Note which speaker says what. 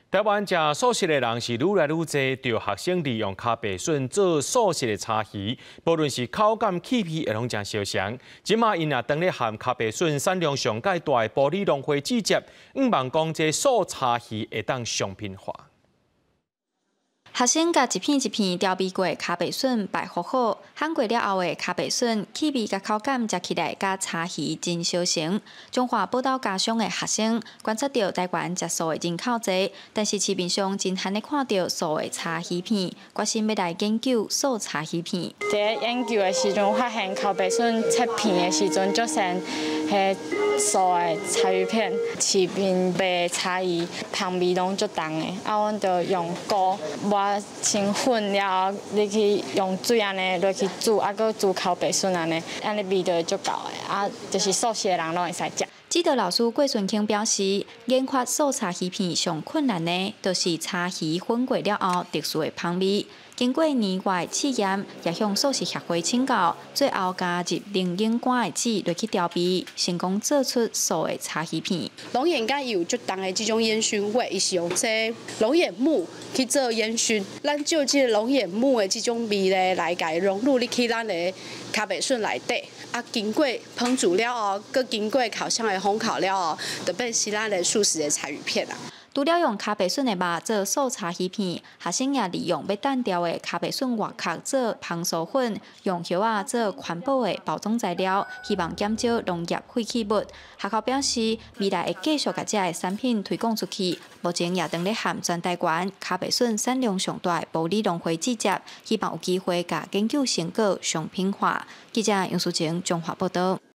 Speaker 1: 台湾食素食的人是愈来愈多，着学生利用咖白笋做素食的叉鱼，无论是口感、气味，会拢真相像。即马因也当咧含咖白笋产量上界大的玻璃农会季节，希望讲这素叉鱼会当商品化。
Speaker 2: 学生甲一片一片调味过咖白笋摆好好，烘过了后的咖白笋气味甲口感食起来甲叉鱼真相像。中华报道家乡的学生观察到台湾食素的人口侪，但是市面上真罕咧看到素的叉鱼片，决心要来研究素叉鱼片。
Speaker 3: 在研究的时阵，发现咖白笋切片的时阵，就先迄素的叉鱼片，市面卖叉鱼香味拢足重的，阮就用锅先混了后，你去用水安尼落去煮，搁煮烤白笋安尼味道足够的，就是素食的人拢会使食。
Speaker 2: 指导老师郭顺庆表示，研发素叉鱼片上困难的，就是叉鱼混过了后特殊的香味。经过年外试验，也向素食协会请教，最后加入龙眼干的籽落去调味，成功做出素的叉鱼片。
Speaker 4: 龙眼干有足重的这种烟熏味，伊是用这龙眼木去做烟熏，咱就这龙眼木的这种味咧来甲融入入去咱的咖白笋内底。 经过烹煮了后，佮经过烤箱的烘烤了后，就变成咱的素食的柴鱼片啦。
Speaker 2: 除了用咖白笋的肉做素叉鱼片，学生也利用要单调的咖白笋外壳做芳酥粉，用叶仔做环保的包装材料，希望减少农业废弃物。学校表示，未来会继续把这个产品推广出去。目前也当咧含全台湾咖白笋产量上大的玻璃农会季节，希望有机会把研究成果商品化。记者杨淑晴综合报道。